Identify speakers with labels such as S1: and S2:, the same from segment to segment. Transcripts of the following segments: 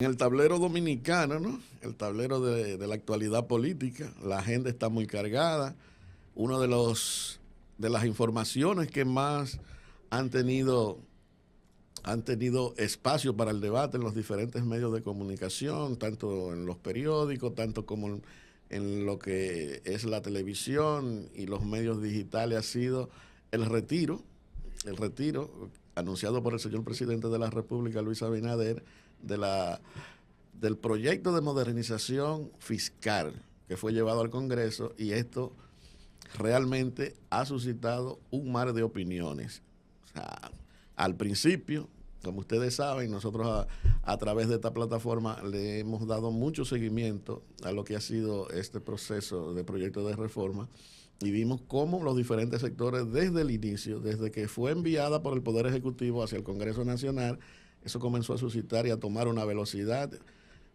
S1: En el tablero dominicano, ¿no? El tablero de la actualidad política, la agenda está muy cargada. Uno de las informaciones que más han tenido, han tenido espacio para el debate en los diferentes medios de comunicación, tanto en los periódicos, tanto como en lo que es la televisión y los medios digitales, ha sido el retiro, el retiro anunciado por el señor presidente de la República, Luis Abinader, de la del proyecto de modernización fiscal que fue llevado al Congreso, y esto realmente ha suscitado un mar de opiniones. O sea, al principio, como ustedes saben, nosotros a través de esta plataforma le hemos dado mucho seguimiento a lo que ha sido este proceso de proyecto de reforma, y vimos cómo los diferentes sectores desde el inicio, desde que fue enviada por el Poder Ejecutivo hacia el Congreso Nacional, eso comenzó a suscitar y a tomar una velocidad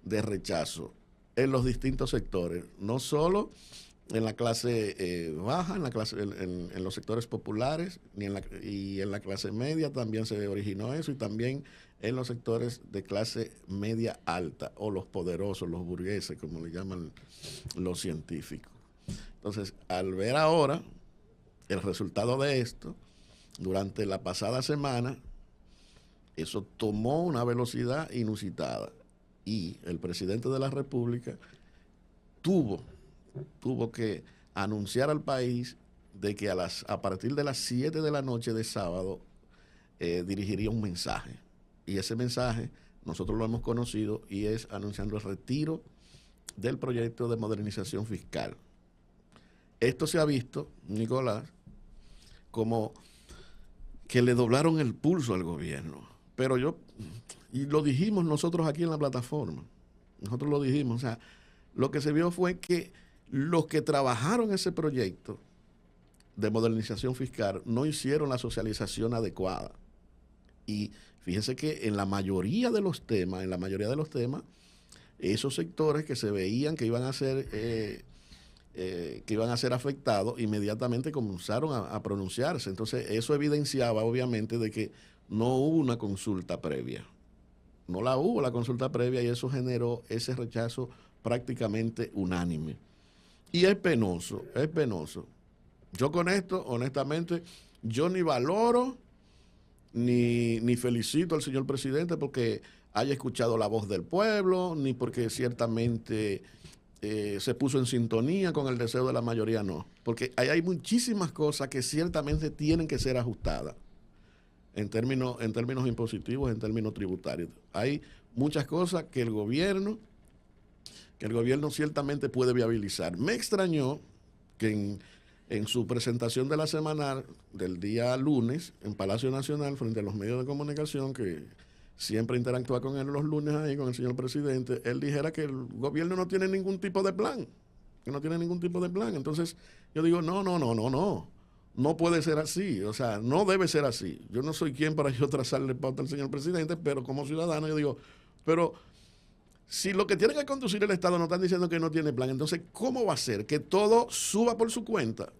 S1: de rechazo en los distintos sectores, no solo en la clase baja, en los sectores populares, y en la clase media también se originó eso, y también en los sectores de clase media alta, o los poderosos, los burgueses, como le llaman los científicos. Entonces, al ver ahora el resultado de esto, durante la pasada semana, eso tomó una velocidad inusitada, y el presidente de la República tuvo, tuvo que anunciar al país de que a partir de las 7 de la noche de sábado dirigiría un mensaje. Y ese mensaje nosotros lo hemos conocido, y es anunciando el retiro del proyecto de modernización fiscal. Esto se ha visto, Nicolás, como que le doblaron el pulso al gobierno. Pero y lo dijimos nosotros aquí en la plataforma, nosotros lo dijimos, o sea, lo que se vio fue que los que trabajaron ese proyecto de modernización fiscal no hicieron la socialización adecuada. Y fíjense que en la mayoría de los temas, esos sectores que se veían que iban a ser afectados, inmediatamente comenzaron a pronunciarse. Entonces, eso evidenciaba obviamente de que no hubo una consulta previa. No la hubo la consulta previa, y eso generó ese rechazo prácticamente unánime. Y es penoso, es penoso. Yo con esto, honestamente, yo ni valoro ni felicito al señor presidente porque haya escuchado la voz del pueblo, ni porque ciertamente se puso en sintonía con el deseo de la mayoría, no. Porque hay muchísimas cosas que ciertamente tienen que ser ajustadas en términos impositivos, en términos tributarios. Hay muchas cosas que el gobierno ciertamente puede viabilizar. Me extrañó que en su presentación de la semanal del día lunes en Palacio Nacional, frente a los medios de comunicación, que siempre interactúa con él los lunes ahí, con el señor presidente, él dijera que el gobierno no tiene ningún tipo de plan, que no tiene ningún tipo de plan. Entonces yo digo, no puede ser así, o sea, no debe ser así. Yo no soy quien para yo trazarle pauta al señor presidente, pero como ciudadano yo digo, pero si lo que tiene que conducir el Estado nos están diciendo que no tiene plan, entonces ¿cómo va a ser que todo suba por su cuenta?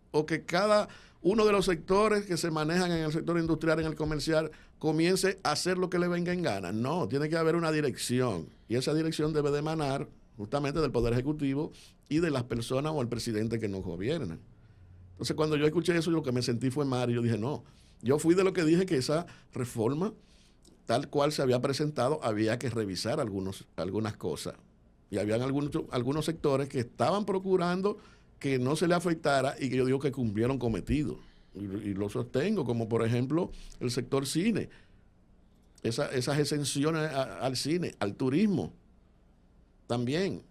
S1: O que cada uno de los sectores que se manejan en el sector industrial, en el comercial, comience a hacer lo que le venga en gana. No, tiene que haber una dirección, y esa dirección debe de emanar justamente del Poder Ejecutivo y de las personas o el presidente que nos gobiernan. Entonces, cuando yo escuché eso, yo lo que me sentí fue mal, y yo dije, no, yo fui de lo que dije que esa reforma, tal cual se había presentado, había que revisar algunas cosas. Y habían algunos sectores que estaban procurando que no se le afectara, y que yo digo que cumplieron cometido. Y lo sostengo, como por ejemplo el sector cine, esas exenciones al cine, al turismo también,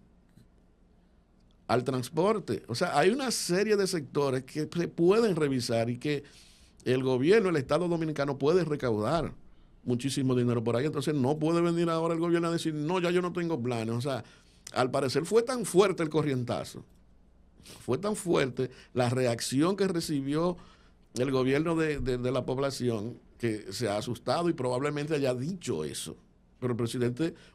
S1: al transporte. O sea, hay una serie de sectores que se pueden revisar, y que el gobierno, el Estado dominicano, puede recaudar muchísimo dinero por ahí. Entonces no puede venir ahora el gobierno a decir, no, ya yo no tengo planes. O sea, al parecer fue tan fuerte el corrientazo, fue tan fuerte la reacción que recibió el gobierno de la población, que se ha asustado y probablemente haya dicho eso. Pero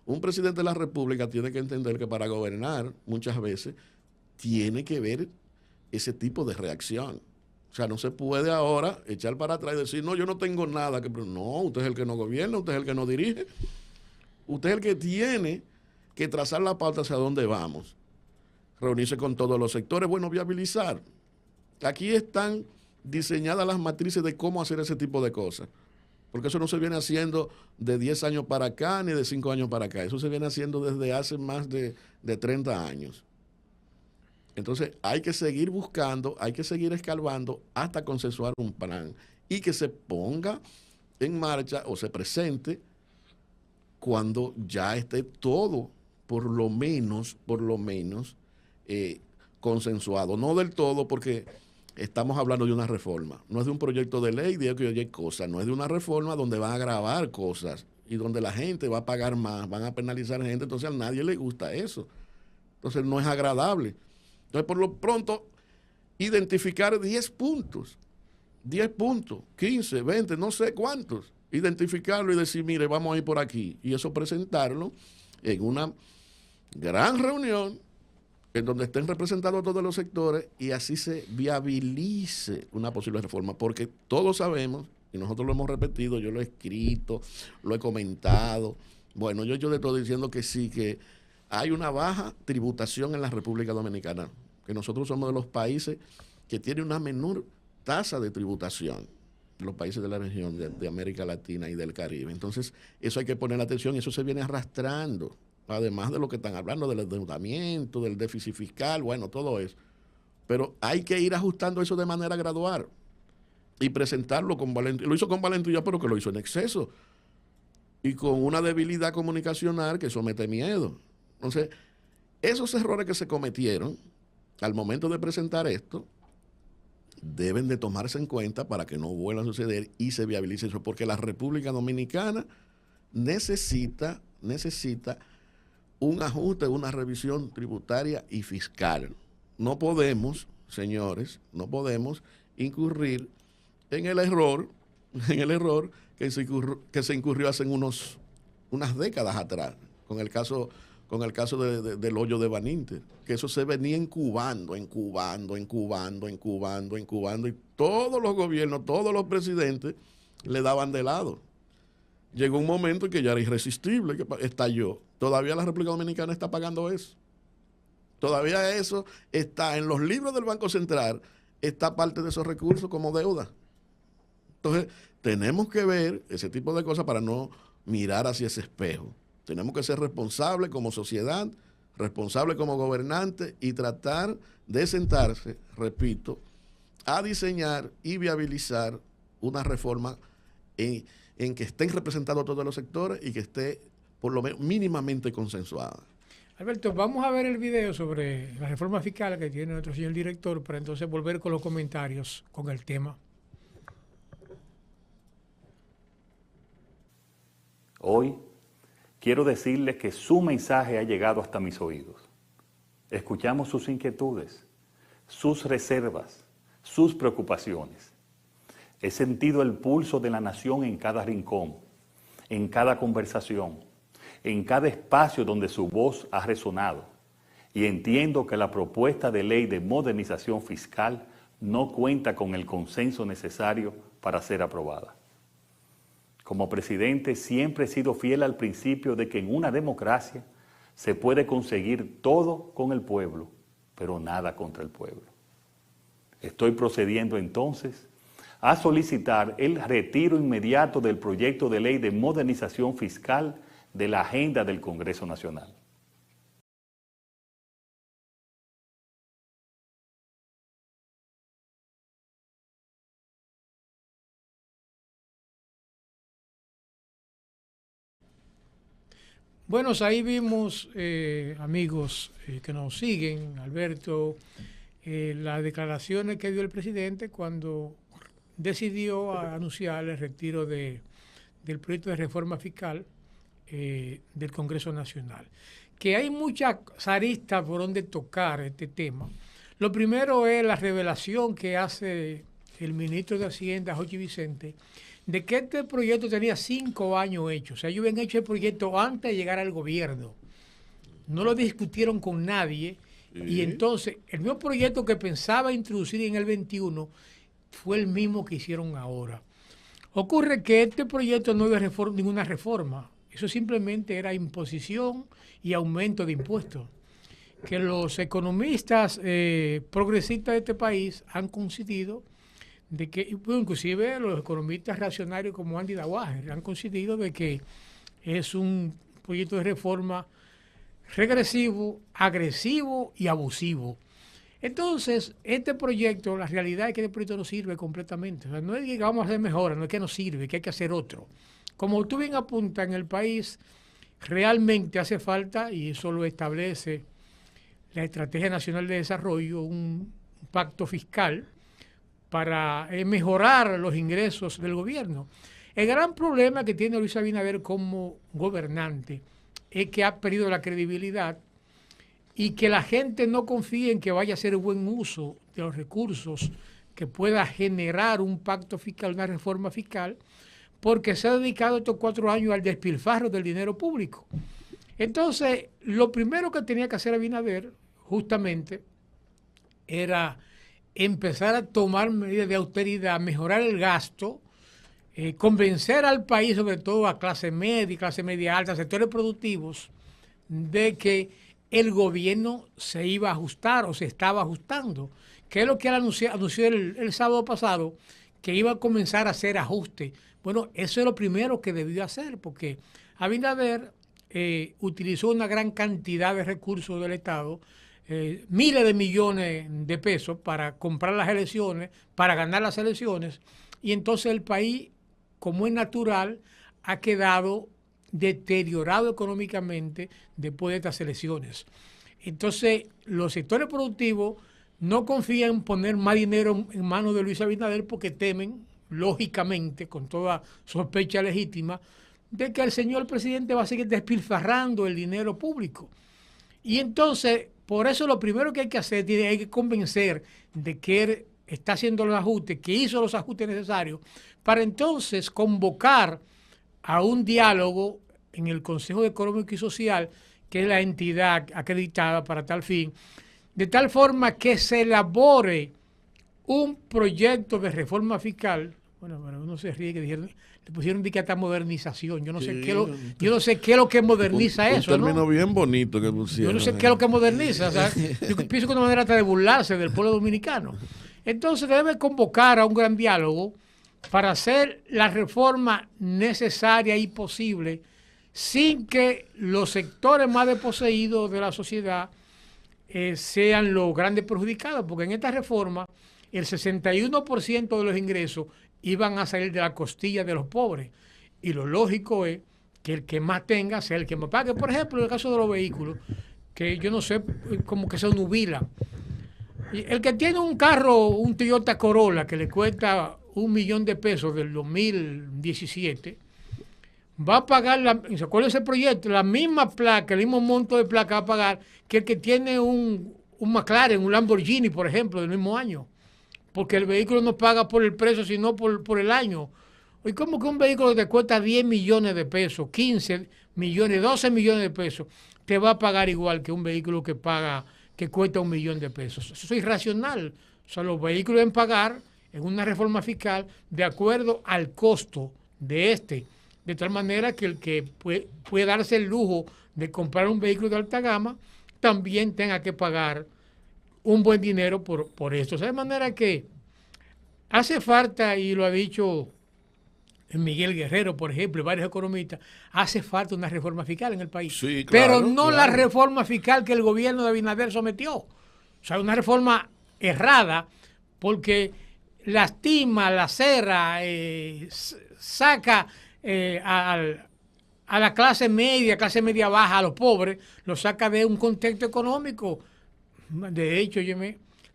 S1: un presidente de la República tiene que entender que para gobernar muchas veces tiene que ver ese tipo de reacción. O sea, no se puede ahora echar para atrás y decir, no, yo no tengo nada que... No, usted es el que no gobierna, usted es el que no dirige. Usted es el que tiene que trazar la pauta hacia dónde vamos. Reunirse con todos los sectores, bueno, viabilizar. Aquí están diseñadas las matrices de cómo hacer ese tipo de cosas. Porque eso no se viene haciendo de 10 años para acá ni de 5 años para acá. Eso se viene haciendo desde hace más de 30 años. Entonces hay que seguir buscando, hay que seguir escarbando hasta consensuar un plan y que se ponga en marcha o se presente cuando ya esté todo por lo menos consensuado. No del todo, porque estamos hablando de una reforma. No es de un proyecto de ley de que oye cosas, no es de una reforma donde van a agravar cosas y donde la gente va a pagar más, van a penalizar gente, entonces a nadie le gusta eso. Entonces no es agradable. Entonces, por lo pronto, identificar 10 puntos, 15, 20, no sé cuántos, identificarlo y decir, mire, vamos a ir por aquí. Y eso presentarlo en una gran reunión en donde estén representados todos los sectores y así se viabilice una posible reforma. Porque todos sabemos, y nosotros lo hemos repetido, yo lo he escrito, lo he comentado, bueno, yo le estoy diciendo que sí, que hay una baja tributación en la República Dominicana, que nosotros somos de los países que tienen una menor tasa de tributación, los países de la región de América Latina y del Caribe. Entonces, eso hay que poner atención y eso se viene arrastrando, además de lo que están hablando del endeudamiento, del déficit fiscal, bueno, todo eso. Pero hay que ir ajustando eso de manera gradual y presentarlo con valentía. Lo hizo con valentía, pero que lo hizo en exceso y con una debilidad comunicacional que somete miedo. Entonces, esos errores que se cometieron al momento de presentar esto deben de tomarse en cuenta para que no vuelvan a suceder y se viabilice eso, porque la República Dominicana necesita un ajuste, una revisión tributaria y fiscal. No podemos, señores, no podemos incurrir en el error que se incurrió hace unas décadas atrás, con el caso del hoyo de Van Inter, que eso se venía incubando, y todos los gobiernos, todos los presidentes le daban de lado. Llegó un momento en que ya era irresistible, que estalló. Todavía la República Dominicana está pagando eso. Todavía eso está en los libros del Banco Central, está parte de esos recursos como deuda. Entonces, tenemos que ver ese tipo de cosas para no mirar hacia ese espejo. Tenemos que ser responsables como sociedad, responsables como gobernantes y tratar de sentarse, repito, a diseñar y viabilizar una reforma en que estén representados todos los sectores y que esté por lo menos mínimamente consensuada.
S2: Alberto, vamos a ver el video sobre la reforma fiscal que tiene nuestro señor director para entonces volver con los comentarios con el tema.
S3: Hoy quiero decirles que su mensaje ha llegado hasta mis oídos. Escuchamos sus inquietudes, sus reservas, sus preocupaciones. He sentido el pulso de la nación en cada rincón, en cada conversación, en cada espacio donde su voz ha resonado. Y entiendo que la propuesta de ley de modernización fiscal no cuenta con el consenso necesario para ser aprobada. Como presidente siempre he sido fiel al principio de que en una democracia se puede conseguir todo con el pueblo, pero nada contra el pueblo. Estoy procediendo entonces a solicitar el retiro inmediato del proyecto de ley de modernización fiscal de la agenda del Congreso Nacional.
S2: Bueno, ahí vimos, amigos que nos siguen, Alberto, las declaraciones que dio el presidente cuando decidió anunciar el retiro del proyecto de reforma fiscal del Congreso Nacional. Que hay muchas aristas por donde tocar este tema. Lo primero es la revelación que hace el ministro de Hacienda, Jochi Vicente, de que este proyecto tenía 5 años hecho. O sea, ellos habían hecho el proyecto antes de llegar al gobierno. No lo discutieron con nadie. ¿Sí? Y entonces, el mismo proyecto que pensaba introducir en el 21 fue el mismo que hicieron ahora. Ocurre que este proyecto no iba a ninguna reforma. Eso simplemente era imposición y aumento de impuestos. Que los economistas progresistas de este país han coincidido de que, inclusive los economistas reaccionarios como Andy Dawager, han coincidido de que es un proyecto de reforma regresivo, agresivo y abusivo. Entonces, este proyecto, la realidad es que este proyecto no sirve completamente. O sea, no es que vamos a hacer mejoras, no es que no sirve, que hay que hacer otro. Como tú bien apuntas, en el país realmente hace falta, y eso lo establece la Estrategia Nacional de Desarrollo, un pacto fiscal para mejorar los ingresos del gobierno. El gran problema que tiene Luis Abinader como gobernante es que ha perdido la credibilidad y que la gente no confía en que vaya a hacer buen uso de los recursos que pueda generar un pacto fiscal, una reforma fiscal, porque se ha dedicado estos 4 años al despilfarro del dinero público. Entonces, lo primero que tenía que hacer Abinader, justamente, era empezar a tomar medidas de austeridad, mejorar el gasto, convencer al país, sobre todo a clase media alta, sectores productivos, de que el gobierno se iba a ajustar o se estaba ajustando, que es lo que él anunció el sábado pasado, que iba a comenzar a hacer ajustes. Bueno, eso es lo primero que debió hacer, porque Abinader utilizó una gran cantidad de recursos del Estado, miles de millones de pesos para comprar las elecciones, para ganar las elecciones, y entonces el país, como es natural, ha quedado deteriorado económicamente después de estas elecciones. Entonces, los sectores productivos no confían en poner más dinero en manos de Luis Abinader porque temen, lógicamente, con toda sospecha legítima, de que el señor presidente va a seguir despilfarrando el dinero público. Y entonces, por eso lo primero que hay que hacer, hay que convencer de que él está haciendo los ajustes, que hizo los ajustes necesarios, para entonces convocar a un diálogo en el Consejo Económico y Social, que es la entidad acreditada para tal fin, de tal forma que se elabore un proyecto de reforma fiscal. Bueno, uno se ríe que dijeron, le pusieron de que hasta modernización. Yo no sé yo no sé qué es lo que moderniza eso.
S1: Un término bien bonito que pusieron.
S2: Yo no sé qué es lo que moderniza. O sea, yo pienso que es una manera hasta de burlarse del pueblo dominicano. Entonces debe convocar a un gran diálogo para hacer la reforma necesaria y posible sin que los sectores más desposeídos de la sociedad sean los grandes perjudicados, porque en esta reforma el 61% de los ingresos iban a salir de la costilla de los pobres, y lo lógico es que el que más tenga sea el que más pague. Por ejemplo, en el caso de los vehículos, que yo no sé, como que se nubilan. El que tiene un carro, un Toyota Corolla, que le cuesta $1 millón del 2017, va a pagar, ¿se acuerda ese proyecto? La misma placa, el mismo monto de placa va a pagar que el que tiene un McLaren, un Lamborghini, por ejemplo, del mismo año. Porque el vehículo no paga por el precio, sino por el año. ¿Y cómo que un vehículo que te cuesta 10 millones de pesos, 15 millones, 12 millones de pesos, te va a pagar igual que un vehículo que cuesta $1 millón de pesos? Eso es irracional. O sea, los vehículos deben pagar en una reforma fiscal de acuerdo al costo de tal manera que el que puede darse el lujo de comprar un vehículo de alta gama también tenga que pagar un buen dinero por esto. O sea, de manera que hace falta, y lo ha dicho Miguel Guerrero, por ejemplo, y varios economistas, hace falta una reforma fiscal en el país.
S1: Sí, claro,
S2: pero no la reforma fiscal que el gobierno de Abinader sometió. O sea, una reforma errada, porque lastima, lacera, saca a la clase media baja, a los pobres, lo saca de un contexto económico. De hecho,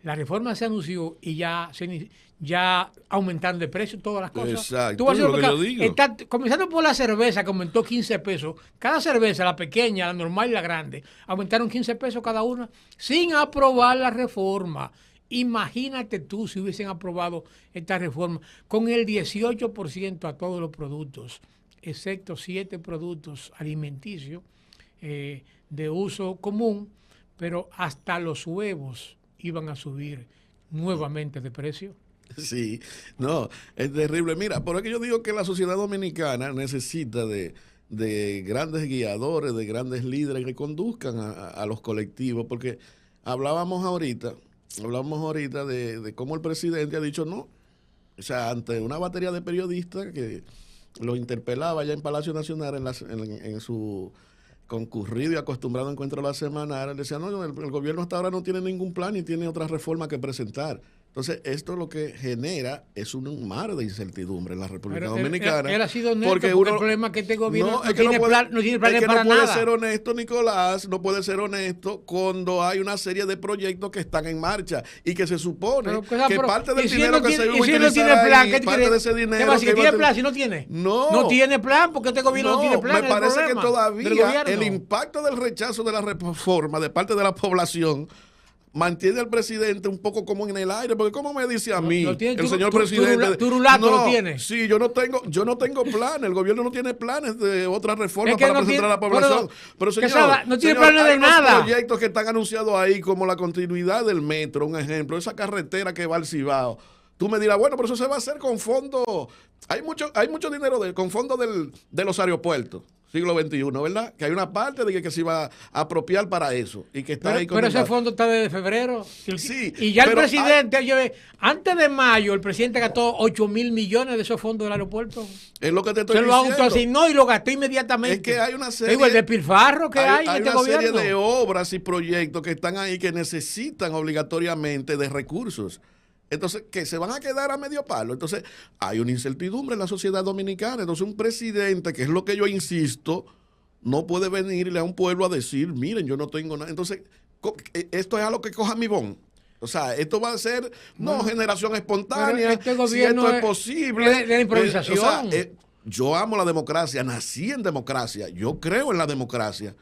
S2: la reforma se anunció y ya aumentaron de precio todas las cosas.
S1: Exacto, es lo que yo digo.
S2: Comenzando por la cerveza, que aumentó 15 pesos. Cada cerveza, la pequeña, la normal y la grande, aumentaron 15 pesos cada una sin aprobar la reforma. Imagínate tú si hubiesen aprobado esta reforma con el 18% a todos los productos, excepto 7 productos alimenticios de uso común, pero hasta los huevos iban a subir nuevamente de precio.
S1: Sí, no, es terrible. Mira, por eso yo digo que la sociedad dominicana necesita de de grandes guiadores, de grandes líderes que conduzcan a los colectivos, porque hablábamos ahorita de cómo el presidente ha dicho no, o sea, ante una batería de periodistas que lo interpelaba ya en Palacio Nacional en su concurrido y acostumbrado encuentro a la semana, él decía, no, el gobierno hasta ahora no tiene ningún plan y tiene otra reforma que presentar. Entonces, esto lo que genera es un mar de incertidumbre en la República Dominicana.
S2: Él ha sido honesto
S1: porque
S2: el problema es que este gobierno no tiene planes para nada.
S1: No puede ser honesto, Nicolás, no puede ser honesto cuando hay una serie de proyectos que están en marcha y que se supone que parte del dinero que se iba a utilizar ahí, parte de ese dinero...
S2: ¿Si tiene plan? Si no tiene. No tiene plan porque este gobierno no tiene plan.
S1: Me parece que todavía el impacto del rechazo de la reforma de parte de la población mantiene al presidente un poco como en el aire, porque como me dice a mí, el señor presidente,
S2: Turulato lo tiene.
S1: Sí, yo no tengo planes, el gobierno no tiene planes de otra reforma para presentar a la población. Pero señor,
S2: no tiene planes de nada.
S1: Hay proyectos que están anunciados ahí, como la continuidad del metro, un ejemplo, esa carretera que va al Cibao. Tú me dirás, bueno, pero eso se va a hacer con fondos, hay mucho dinero con fondos de los aeropuertos. Siglo XXI, ¿verdad? Que hay una parte de que se iba a apropiar para eso y que está ahí.
S2: Pero ese fondo está desde febrero.
S1: Sí.
S2: Y ya el presidente, antes de mayo, el presidente gastó 8.000 millones de esos fondos del aeropuerto.
S1: Es lo que te estoy diciendo.
S2: Se lo autoasignó y lo gastó inmediatamente.
S1: Es que hay una serie...
S2: el despilfarro que hay en este gobierno.
S1: Hay una serie de obras y proyectos que están ahí que necesitan obligatoriamente de recursos. Entonces, que se van a quedar a medio palo. Entonces, hay una incertidumbre en la sociedad dominicana. Entonces, un presidente, que es lo que yo insisto, no puede venirle a un pueblo a decir, miren, yo no tengo nada. Entonces, esto es a lo que coja mi bon. O sea, esto va a ser, generación espontánea.
S2: Este
S1: si esto es posible.
S2: De la improvisación.
S1: Yo amo la democracia, nací en democracia, yo creo en la democracia.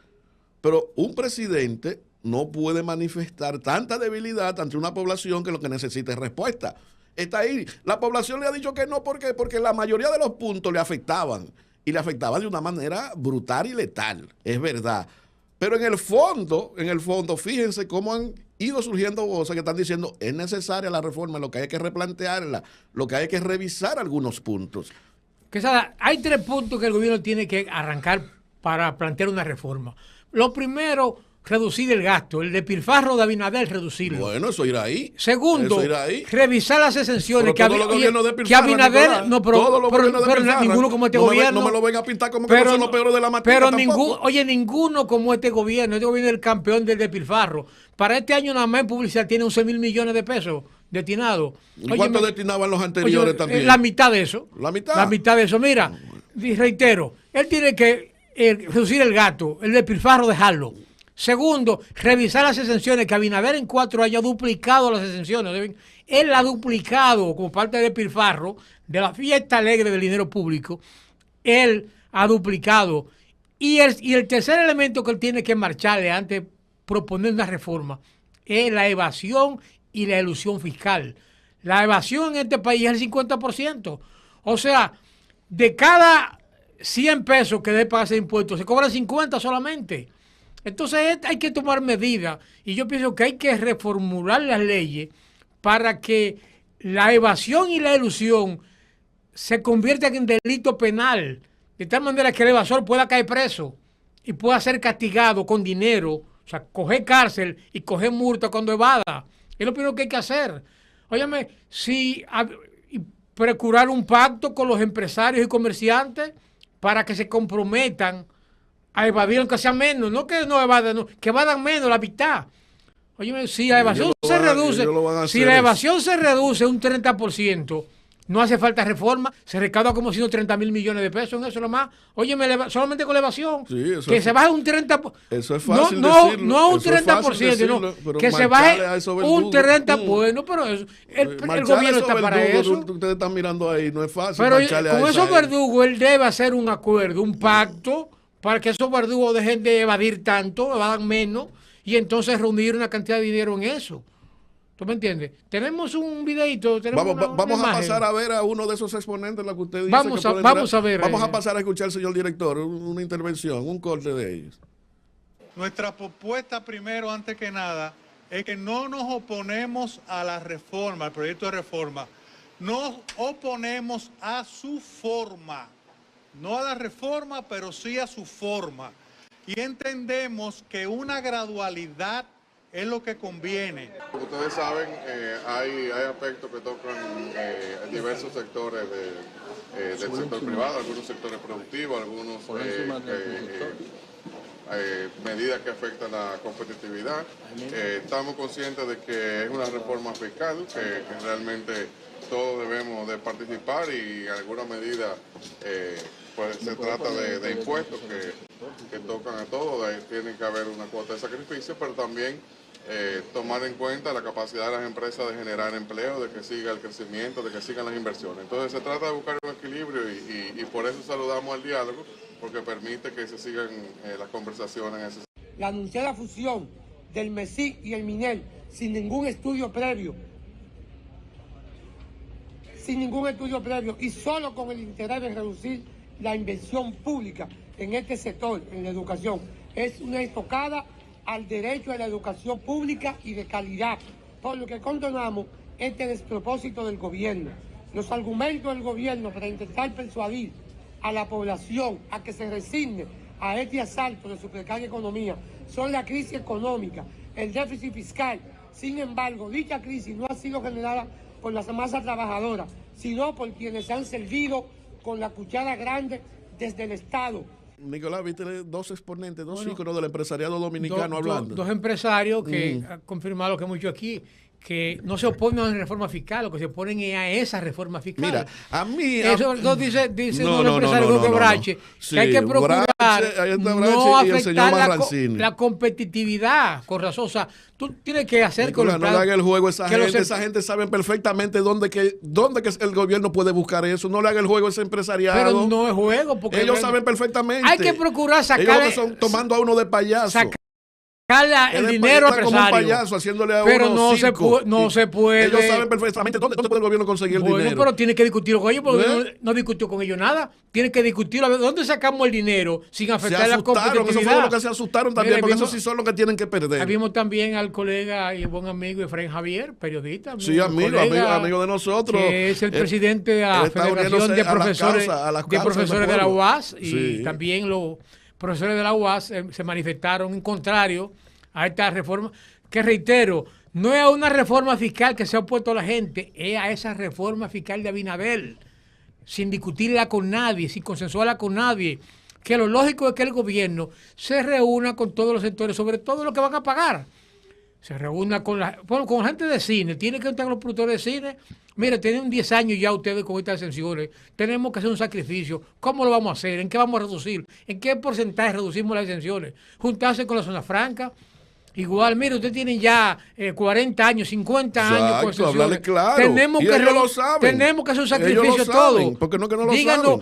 S1: Pero un presidente no puede manifestar tanta debilidad ante una población que lo que necesita es respuesta. Está ahí. La población le ha dicho que no, ¿por qué? Porque la mayoría de los puntos le afectaban. Y le afectaban de una manera brutal y letal. Es verdad. Pero en el fondo, fíjense cómo han ido surgiendo voces que están diciendo es necesaria la reforma, lo que hay que replantearla, lo que hay que revisar algunos puntos.
S2: Quesada, hay 3 puntos que el gobierno tiene que arrancar para plantear una reforma. Lo primero, reducir el gasto, el despilfarro de Abinader, reducirlo.
S1: Bueno, eso irá ahí.
S2: Segundo, revisar las exenciones que Abinader, pero ninguno como este gobierno.
S1: No me lo venga a pintar como que no son los peores de la materia.
S2: Pero ninguno como este gobierno es el campeón del despilfarro. Para este año nada más en publicidad tiene 11.000 millones de pesos destinados.
S1: ¿Y cuánto destinaban los anteriores también?
S2: La mitad de eso.
S1: ¿La mitad?
S2: La mitad de eso. Mira, reitero, él tiene que reducir el gasto, el despilfarro dejarlo. Segundo, revisar las exenciones, que Abinader en 4 años ha duplicado las exenciones. Él ha duplicado como parte del despilfarro de la fiesta alegre del dinero público. Él ha duplicado. Y el tercer elemento que él tiene que marcharle antes de proponer una reforma es la evasión y la elusión fiscal. La evasión en este país es el 50%. O sea, de cada 100 pesos que debe pagarse de impuestos, se cobran 50 solamente. Entonces hay que tomar medidas y yo pienso que hay que reformular las leyes para que la evasión y la elusión se conviertan en delito penal, de tal manera que el evasor pueda caer preso y pueda ser castigado con dinero, o sea, coger cárcel y coger multa cuando evada. Es lo primero que hay que hacer. Óyeme, procurar un pacto con los empresarios y comerciantes para que se comprometan a evadir aunque sea menos, no que no evadan, no, que evadan menos, la mitad. Oye, si la evasión se reduce, se reduce un 30%, no hace falta reforma, se recauda como 130.000 millones de pesos en eso nomás. Oye, solamente con la evasión,
S1: sí,
S2: que se baje un 30%.
S1: Eso es fácil decirlo.
S2: No un 30%, que se baje un 30%. Bueno, pero eso, el gobierno está para eso.
S1: Ustedes están mirando ahí, no es fácil.
S2: Pero con esos verdugos él debe hacer un acuerdo, un pacto, para que esos verdugos dejen de evadir tanto, evadan menos, y entonces reunir una cantidad de dinero en eso. ¿Tú me entiendes? Tenemos un videito.
S1: Vamos a pasar a ver a uno de esos exponentes, lo que usted dice.
S2: Vamos a ver.
S1: Vamos a pasar a escuchar, señor director, una intervención, un corte de ellos.
S4: Nuestra propuesta, primero, antes que nada, es que no nos oponemos a la reforma, al proyecto de reforma. Nos oponemos a su forma. no a la reforma, pero sí a su forma. Y entendemos que una gradualidad es lo que conviene.
S5: Como ustedes saben, hay aspectos que tocan diversos sectores del sector privado, algunos sectores productivos, algunos medidas que afectan la competitividad. Estamos conscientes de que es una reforma fiscal, que realmente todos debemos de participar y en alguna medida pues se trata de impuestos que tocan a todos. Tiene que haber una cuota de sacrificio, pero también tomar en cuenta la capacidad de las empresas de generar empleo, de que siga el crecimiento, de que sigan las inversiones. Entonces se trata de buscar un equilibrio y por eso saludamos al diálogo, porque permite que se sigan las conversaciones en ese sentido.
S6: La anunciada fusión del MESIC y el MINEL sin ningún estudio previo y solo con el interés de reducir la inversión pública en este sector, en la educación, es una estocada al derecho a la educación pública y de calidad, por lo que condenamos este despropósito del gobierno. Los argumentos del gobierno para intentar persuadir a la población a que se resigne a este asalto de su precaria economía son la crisis económica, el déficit fiscal. Sin embargo, dicha crisis no ha sido generada por las masas trabajadoras, sino por quienes se han servido con la cuchara grande desde el Estado.
S1: Nicolás, viste dos exponentes, dos íconos del empresariado dominicano hablando.
S2: Dos empresarios que han confirmado lo que hemos dicho aquí, que no se oponen a la reforma fiscal, lo que se oponen es a esa reforma fiscal.
S1: Mira, a mí...
S2: Eso dice un empresario que Brache, que hay que procurar no afectar la competitividad, con razón. O sea, tú tienes que hacer
S1: Nicolás,
S2: con
S1: no le haga el juego a esa gente. Esa gente sabe perfectamente dónde que el gobierno puede buscar eso. No le haga el juego a ese empresariado.
S2: Pero no es juego. Porque
S1: ellos saben perfectamente.
S2: Hay que procurar sacar...
S1: Ellos son tomando a uno de payaso.
S2: El dinero empresario,
S1: como un payaso haciéndole a
S2: pero
S1: uno
S2: no se puede.
S1: Ellos saben perfectamente dónde puede el gobierno conseguir el dinero.
S2: Pero tiene que discutirlo con ellos, porque no discutió con ellos nada. Tiene que discutirlo. A ver, ¿dónde sacamos el dinero sin afectar la competitividad?
S1: Eso fue lo que se asustaron también, porque eso sí son los que tienen que perder.
S2: Vimos también al colega y buen amigo Efraín Javier, periodista.
S1: Sí, amigo de nosotros.
S2: Que es el presidente de la Federación de Profesores de la UAS. Y también los profesores de la UAS se manifestaron en contrario a esta reforma, que reitero, no es a una reforma fiscal que se ha opuesto a la gente, es a esa reforma fiscal de Abinader, sin discutirla con nadie, sin consensuarla con nadie, que lo lógico es que el gobierno se reúna con todos los sectores, sobre todo lo que van a pagar. Se reúna con la gente de cine, tiene que estar con los productores de cine. Mire, tienen 10 años ya ustedes con estas exenciones. Tenemos que hacer un sacrificio. ¿Cómo lo vamos a hacer? ¿En qué vamos a reducir? ¿En qué porcentaje reducimos las exenciones? Juntarse con la zona franca. Igual, mire, ustedes tienen ya 40 años, 50 años con exenciones.
S1: Claro.
S2: Tenemos que hacer un sacrificio todo.
S1: Porque no que no lo
S2: Díganos,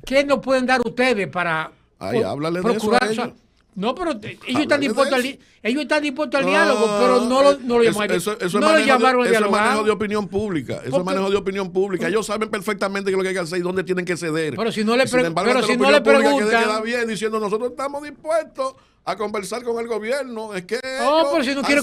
S2: ¿qué nos pueden dar ustedes para
S1: háblale
S2: procurar
S1: de eso a ellos?
S2: No, pero ellos están dispuestos al diálogo, pero no lo llamaron. No lo llamaron a dialogar.
S1: Eso es manejo de opinión pública. Eso es manejo de opinión pública. Ellos saben perfectamente qué es lo que hay que hacer y dónde tienen que ceder.
S2: Pero si no le
S1: preguntan, queda bien diciendo nosotros estamos dispuestos a conversar con el gobierno. Es que
S2: pero si no quiere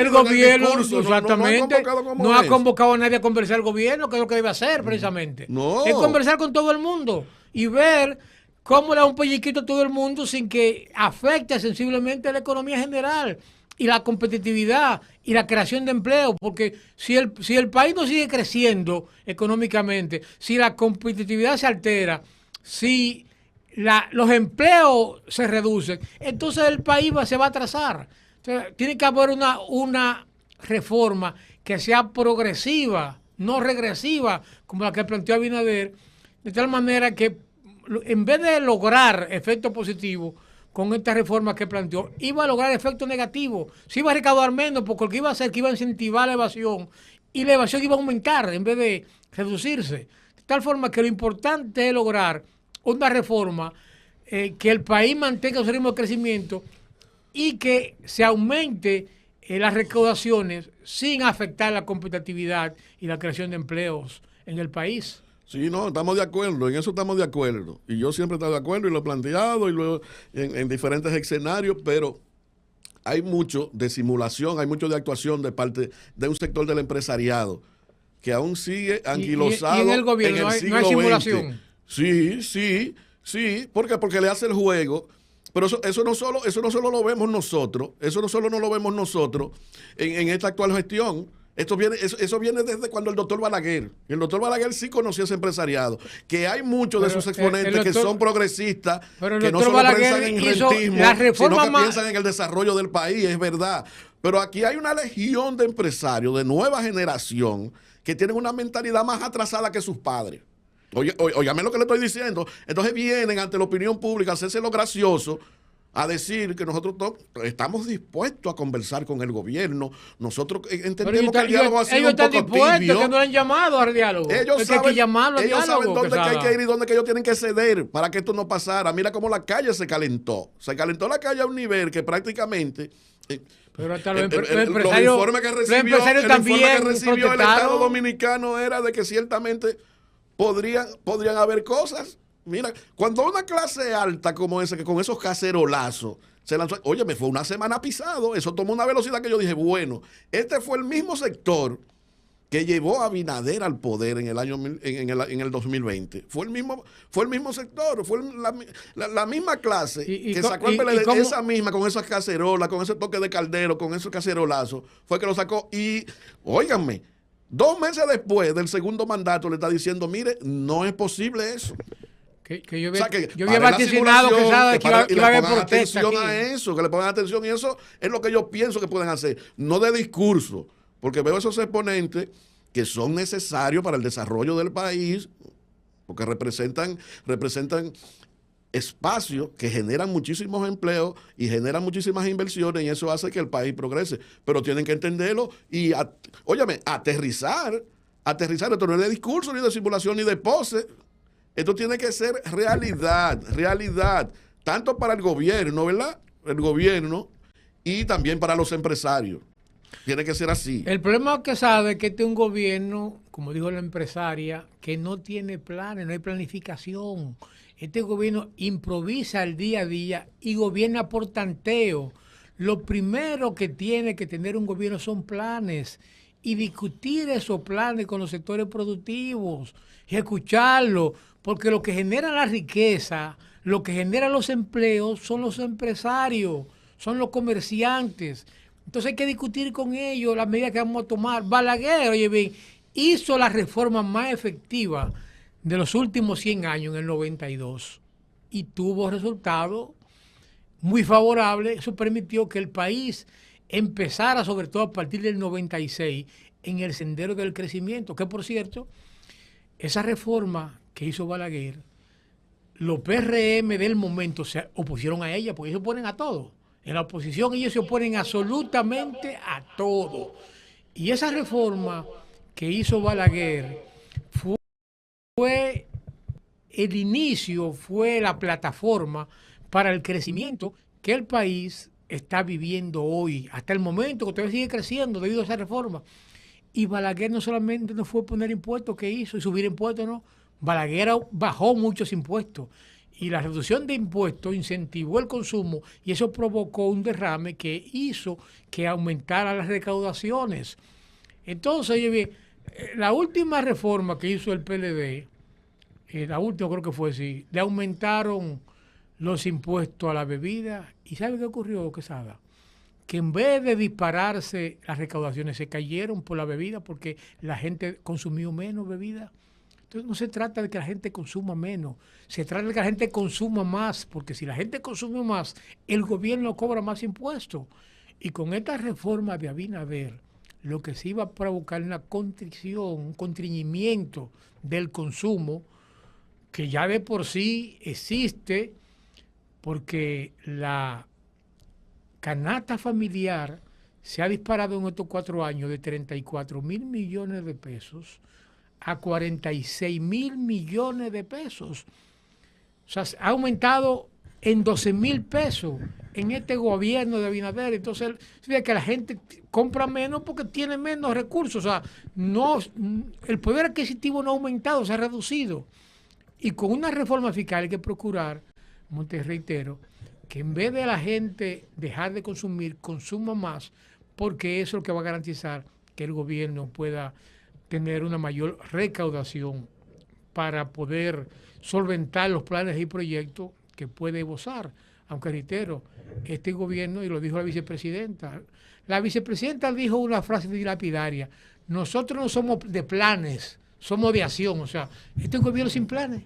S2: el gobierno, exactamente, no ha convocado a nadie a conversar el gobierno, que es lo que debe hacer precisamente.
S1: No.
S2: Es conversar con todo el mundo y ver cómo le da un pelliquito a todo el mundo sin que afecte sensiblemente a la economía general y la competitividad y la creación de empleo, porque si el país no sigue creciendo económicamente, si la competitividad se altera, si los empleos se reducen, entonces el país se va a atrasar. Entonces, tiene que haber una reforma que sea progresiva, no regresiva, como la que planteó Abinader, de tal manera que en vez de lograr efectos positivos con esta reforma que planteó, iba a lograr efectos negativos. Se iba a recaudar menos porque lo que iba a hacer que iba a incentivar la evasión y la evasión iba a aumentar en vez de reducirse. De tal forma que lo importante es lograr una reforma que el país mantenga su ritmo de crecimiento y que se aumente las recaudaciones sin afectar la competitividad y la creación de empleos en el país.
S1: Sí, no, estamos de acuerdo, en eso estamos de acuerdo. Y yo siempre he estado de acuerdo y lo he planteado y en diferentes escenarios, pero hay mucho de simulación, hay mucho de actuación de parte de un sector del empresariado que aún sigue anquilosado.
S2: ¿Y en el gobierno no hay simulación?
S1: Sí, Sí, porque le hace el juego. Pero eso no solo lo vemos nosotros, eso no solo no lo vemos nosotros en esta actual gestión. Eso viene desde cuando el doctor Balaguer. El doctor Balaguer sí conocía ese empresariado. Que hay muchos de sus exponentes que son progresistas, que no solo piensan en rentismo, sino que piensan en el desarrollo del país, es verdad. Pero aquí hay una legión de empresarios de nueva generación que tienen una mentalidad más atrasada que sus padres. Óigame lo que le estoy diciendo. Entonces vienen ante la opinión pública a hacerse lo gracioso, a decir que nosotros estamos dispuestos a conversar con el gobierno. Nosotros entendemos que el diálogo ha sido un poco tibio.
S2: Que no han llamado al diálogo.
S1: Ellos saben dónde que hay que ir y dónde que ellos tienen que ceder para que esto no pasara. Mira cómo la calle se calentó. Se calentó la calle a un nivel que prácticamente...
S2: Pero hasta los
S1: informes que recibió el Estado Dominicano era de que ciertamente podrían haber cosas. Mira, cuando una clase alta como esa, que con esos cacerolazos se lanzó, oye, me fue una semana pisado, eso tomó una velocidad que yo dije, bueno, este fue el mismo sector que llevó a Abinader al poder en el 2020. Fue el mismo sector, fue la misma clase que sacó el PLD, esa misma, con esas cacerolas, con ese toque de caldero, con esos cacerolazos, fue que lo sacó. Y, óiganme, 2 meses después del segundo mandato le está diciendo, mire, no es posible eso.
S2: Que yo había vaticinado que iba a haber protesta aquí.
S1: Que le pongan atención, y eso es lo que yo pienso que pueden hacer, no de discurso, porque veo esos exponentes que son necesarios para el desarrollo del país, porque representan espacios que generan muchísimos empleos y generan muchísimas inversiones, y eso hace que el país progrese, pero tienen que entenderlo y, óyeme, aterrizar, esto no es de discurso, ni de simulación, ni de pose. Esto tiene que ser realidad, tanto para el gobierno, ¿verdad? El gobierno, y también para los empresarios. Tiene que ser así.
S2: El problema que sabe es que este es un gobierno, como dijo la empresaria, que no tiene planes, no hay planificación. Este gobierno improvisa el día a día y gobierna por tanteo. Lo primero que tiene que tener un gobierno son planes, y discutir esos planes con los sectores productivos y escucharlos, porque lo que genera la riqueza, lo que genera los empleos son los empresarios, son los comerciantes. Entonces hay que discutir con ellos las medidas que vamos a tomar. Balaguer, oye bien, hizo la reforma más efectiva de los últimos 100 años en el 92 y tuvo resultados muy favorables. Eso permitió que el país empezara, sobre todo a partir del 96, en el sendero del crecimiento, que por cierto, esa reforma que hizo Balaguer, los PRM del momento se opusieron a ella, porque ellos se oponen a todo. En la oposición ellos se oponen absolutamente a todo. Y esa reforma que hizo Balaguer fue el inicio, fue la plataforma para el crecimiento que el país está viviendo hoy, hasta el momento que todavía sigue creciendo debido a esa reforma. Y Balaguer no solamente no fue poner impuestos que hizo y subir impuestos, no. Balaguer bajó muchos impuestos y la reducción de impuestos incentivó el consumo, y eso provocó un derrame que hizo que aumentara las recaudaciones. Entonces, oye bien, la última reforma que hizo el PLD, la última creo que fue así, le aumentaron los impuestos a la bebida. ¿Y sabe qué ocurrió, Quesada? Que en vez de dispararse las recaudaciones, se cayeron por la bebida, porque la gente consumió menos bebida. Entonces no se trata de que la gente consuma menos, se trata de que la gente consuma más, porque si la gente consume más, el gobierno cobra más impuestos. Y con esta reforma de Abinader, lo que se iba a provocar una contrición, un contriñimiento del consumo, que ya de por sí existe, porque la canasta familiar se ha disparado en estos 4 años de 34,000 millones de pesos a 46,000 millones de pesos. O sea, ha aumentado en 12,000 pesos en este gobierno de Abinader. Entonces, fíjate que la gente compra menos porque tiene menos recursos. O sea, no, el poder adquisitivo no ha aumentado, se ha reducido. Y con una reforma fiscal hay que procurar, te reitero, que en vez de la gente dejar de consumir, consuma más, porque eso es lo que va a garantizar que el gobierno pueda tener una mayor recaudación para poder solventar los planes y proyectos que puede esbozar. Aunque reitero, este gobierno, y lo dijo la vicepresidenta dijo una frase dilapidaria: nosotros no somos de planes, somos de acción. O sea, este es un gobierno sin planes.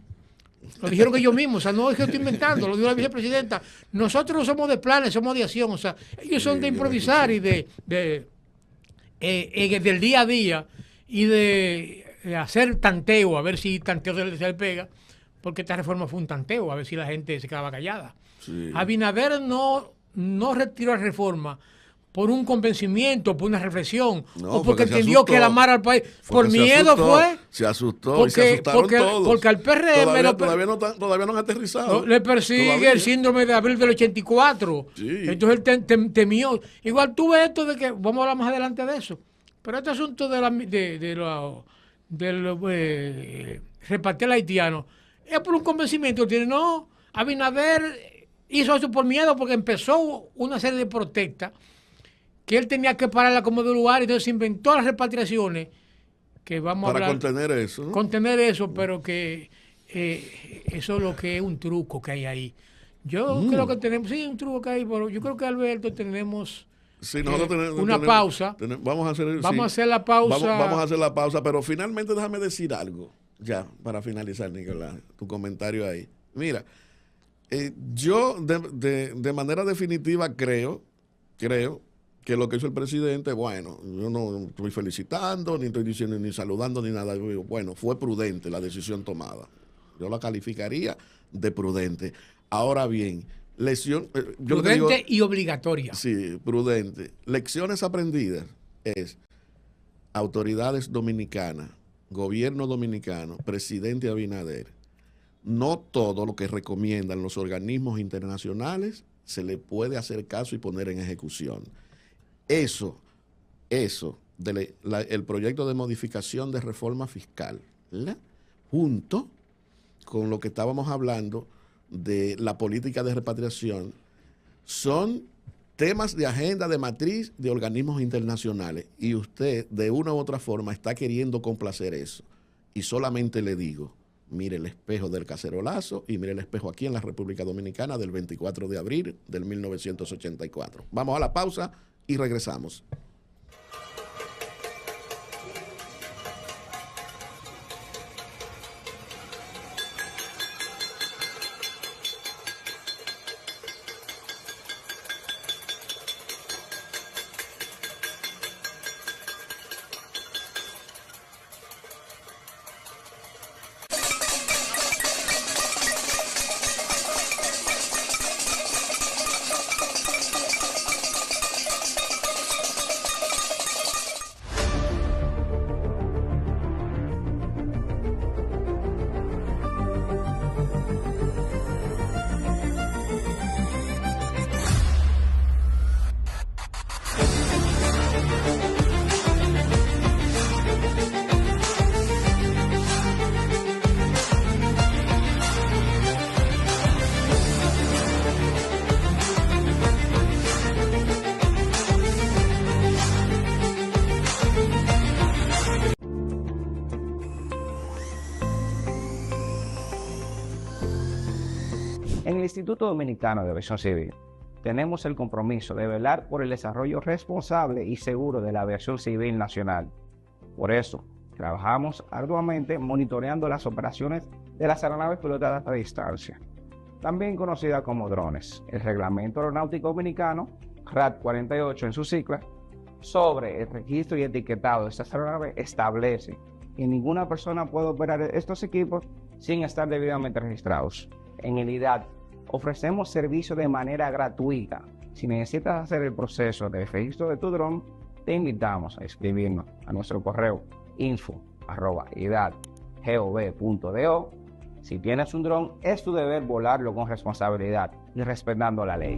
S2: Lo dijeron ellos mismos, o sea, no es que estoy inventando, lo dijo la vicepresidenta. Nosotros no somos de planes, somos de acción. O sea, ellos son de improvisar y del día a día y de hacer tanteo, a ver si tanteo se le pega, porque esta reforma fue un tanteo, a ver si la gente se quedaba callada. Sí. Abinader no retiró la reforma por un convencimiento, por una reflexión, o porque entendió que era amar al país. Por miedo fue.
S1: Se asustó y se asustaron todos.
S2: Porque al PRM
S1: todavía no han aterrizado.
S2: Le persigue el síndrome de abril del 84. Sí. Entonces él temió. Igual tuve esto de que, vamos a hablar más adelante de eso, pero este asunto del repartir al haitiano es por un convencimiento. No, Abinader hizo eso por miedo, porque empezó una serie de protestas que él tenía que pararla como de lugar, y entonces se inventó las repatriaciones, que vamos
S1: para
S2: a hablar.
S1: Contener eso, ¿no?
S2: Contener eso, pero que eso es lo que es un truco que hay ahí. Yo creo que tenemos, sí, un truco que hay, pero yo creo que, Alberto, tenemos...
S1: Sí, nosotros
S2: una pausa.
S1: Vamos a hacer
S2: la pausa.
S1: Vamos a hacer la pausa, pero finalmente déjame decir algo, ya, para finalizar, Nicolás, tu comentario ahí. Mira, yo de manera definitiva creo que lo que hizo el presidente, bueno, yo no estoy felicitando, ni estoy diciendo, ni saludando, ni nada. Bueno, fue prudente la decisión tomada. Yo la calificaría de prudente. Ahora bien,
S2: prudente y obligatoria.
S1: Sí, prudente. Lecciones aprendidas es autoridades dominicanas, gobierno dominicano, presidente Abinader. No todo lo que recomiendan los organismos internacionales se le puede hacer caso y poner en ejecución. Eso, el proyecto de modificación de reforma fiscal, ¿verdad?, junto con lo que estábamos hablando de la política de repatriación, son temas de agenda de matriz de organismos internacionales, y usted de una u otra forma está queriendo complacer eso. Y solamente le digo, mire el espejo del cacerolazo y mire el espejo aquí en la República Dominicana del 24 de abril del 1984. Vamos a la pausa y regresamos.
S7: En el Instituto Dominicano de Aviación Civil tenemos el compromiso de velar por el desarrollo responsable y seguro de la aviación civil nacional. Por eso, trabajamos arduamente monitoreando las operaciones de las aeronaves pilotadas a distancia, también conocidas como drones. El Reglamento Aeronáutico Dominicano, RAD 48 en su sigla, sobre el registro y etiquetado de estas aeronaves establece que ninguna persona puede operar estos equipos sin estar debidamente registrados. En el IDAT ofrecemos servicio de manera gratuita. Si necesitas hacer el proceso de registro de tu dron, te invitamos a escribirnos a nuestro correo info@idat.gov.do. Si tienes un dron, es tu deber volarlo con responsabilidad y respetando la ley.